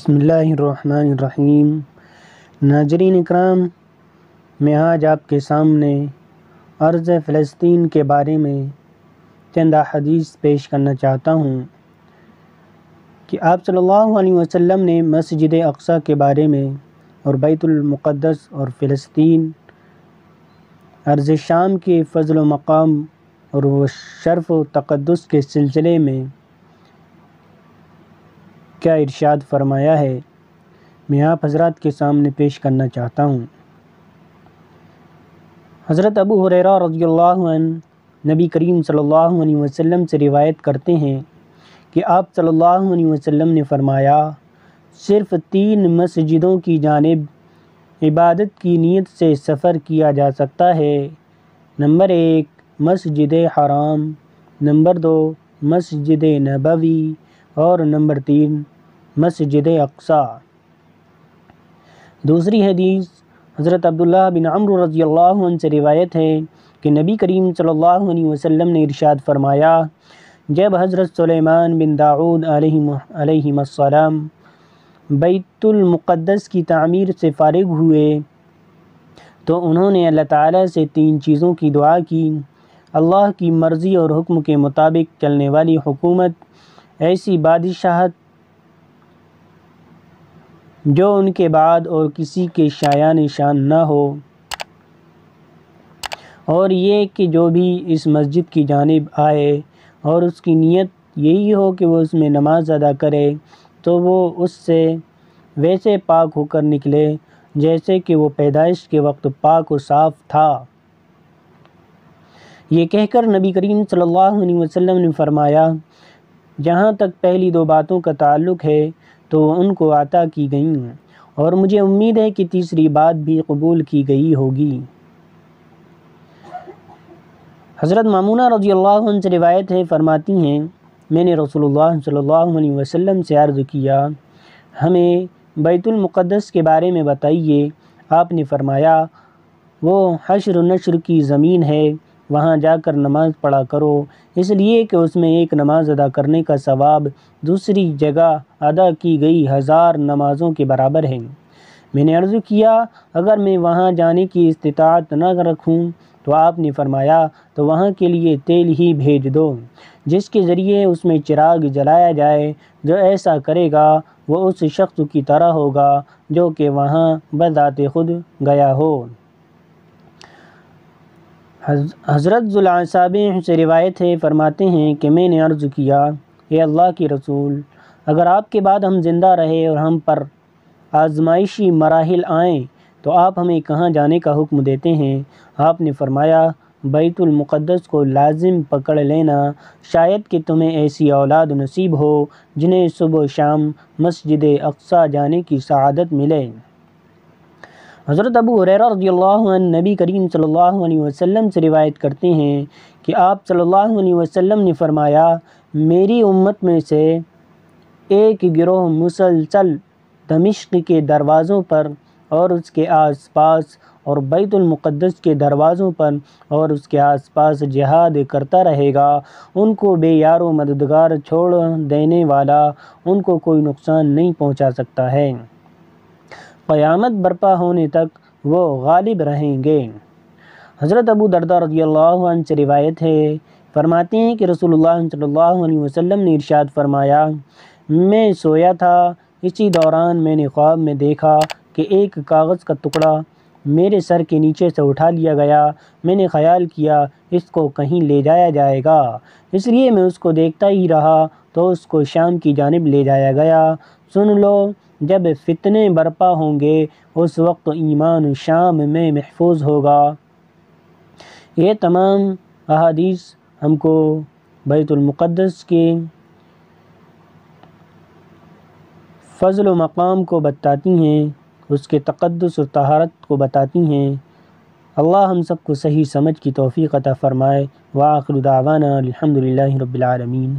بسم اللہ الرحمن الرحیم۔ ناظرین اکرام، میں آج آپ کے سامنے ارض فلسطین کے بارے میں چند احادیث پیش کرنا چاہتا ہوں کہ آپ صلی اللہ علیہ وسلم نے مسجد اقصیٰ کے بارے میں اور بیت المقدس اور فلسطین ارض شام کے فضل و مقام اور وہ شرف و تقدس کے سلسلے میں کیا ارشاد فرمایا ہے، میں آپ حضرات کے سامنے پیش کرنا چاہتا ہوں۔ حضرت ابو ہریرہ رضی اللہ عنہ نبی کریم صلی اللہ علیہ وسلم سے روایت کرتے ہیں کہ آپ صلی اللہ علیہ وسلم نے فرمایا، صرف 3 مسجدوں کی جانب عبادت کی نیت سے سفر کیا جا سکتا ہے۔ نمبر 1 مسجد حرام، نمبر 2 مسجد نبوی اور نمبر 3 مسجد اقصیٰ۔ دوسری حدیث حضرت عبداللہ بن عمرو رضی اللہ عنہ سے روایت ہے کہ نبی کریم صلی اللہ علیہ وسلم نے ارشاد فرمایا، جب حضرت سلیمان بن داؤد علیہ السلام بیت المقدس کی تعمیر سے فارغ ہوئے تو انہوں نے اللہ تعالیٰ سے 3 چیزوں کی دعا کی: اللہ کی مرضی اور حکم کے مطابق چلنے والی حکومت، ایسی بادشاہت جو ان کے بعد اور کسی کے شایان شان نہ ہو، اور یہ کہ جو بھی اس مسجد کی جانب آئے اور اس کی نیت یہی ہو کہ وہ اس میں نماز ادا کرے تو وہ اس سے ویسے پاک ہو کر نکلے جیسے کہ وہ پیدائش کے وقت پاک و صاف تھا۔ یہ کہہ کر نبی کریم صلی اللہ علیہ وسلم نے فرمایا، جہاں تک پہلی 2 باتوں کا تعلق ہے تو ان کو عطا کی گئیں، اور مجھے امید ہے کہ تیسری بات بھی قبول کی گئی ہوگی۔ حضرت مامونہ رضی اللہ عنہ سے روایت ہے، فرماتی ہیں، میں نے رسول اللہ صلی اللہ علیہ وسلم سے عرض کیا، ہمیں بیت المقدس کے بارے میں بتائیے۔ آپ نے فرمایا، وہ حشر و نشر کی زمین ہے، وہاں جا کر نماز پڑھا کرو، اس لیے کہ اس میں ایک نماز ادا کرنے کا ثواب دوسری جگہ ادا کی گئی 1000 نمازوں کے برابر ہے۔ میں نے عرض کیا، اگر میں وہاں جانے کی استطاعت نہ رکھوں تو آپ نے فرمایا، تو وہاں کے لیے تیل ہی بھیج دو جس کے ذریعے اس میں چراغ جلایا جائے، جو ایسا کرے گا وہ اس شخص کی طرح ہوگا جو کہ وہاں بذات خود گیا ہو۔ حضرت ذوالعصابین سے روایت ہے، فرماتے ہیں کہ میں نے عرض کیا، اے اللہ کے رسول، اگر آپ کے بعد ہم زندہ رہے اور ہم پر آزمائشی مراحل آئیں تو آپ ہمیں کہاں جانے کا حکم دیتے ہیں؟ آپ نے فرمایا، بیت المقدس کو لازم پکڑ لینا، شاید کہ تمہیں ایسی اولاد نصیب ہو جنہیں صبح و شام مسجد اقصیٰ جانے کی سعادت ملے۔ حضرت ابو ہریرہ رضی اللہ عنہ نبی کریم صلی اللہ علیہ وسلم سے روایت کرتے ہیں کہ آپ صلی اللہ علیہ وسلم نے فرمایا، میری امت میں سے ایک گروہ مسلسل دمشق کے دروازوں پر اور اس کے آس پاس اور بیت المقدس کے دروازوں پر اور اس کے آس پاس جہاد کرتا رہے گا، ان کو بے یار و مددگار چھوڑ دینے والا ان کو کوئی نقصان نہیں پہنچا سکتا ہے، قیامت برپا ہونے تک وہ غالب رہیں گے۔ حضرت ابو درداء رضی اللہ عنہ سے روایت ہے، فرماتے ہیں کہ رسول اللہ صلی اللہ علیہ وسلم نے ارشاد فرمایا، میں سویا تھا، اسی دوران میں نے خواب میں دیکھا کہ ایک کاغذ کا ٹکڑا میرے سر کے نیچے سے اٹھا لیا گیا۔ میں نے خیال کیا اس کو کہیں لے جایا جائے گا، اس لیے میں اس کو دیکھتا ہی رہا تو اس کو شام کی جانب لے جایا گیا۔ سن لو، جب فتنے برپا ہوں گے اس وقت ایمان شام میں محفوظ ہوگا۔ یہ تمام احادیث ہم کو بیت المقدس کے فضل و مقام کو بتاتی ہیں، اس کے تقدس و طہارت کو بتاتی ہیں۔ اللہ ہم سب کو صحیح سمجھ کی توفیق عطا فرمائے۔ وآخر دعوانا الحمدللہ رب العالمین۔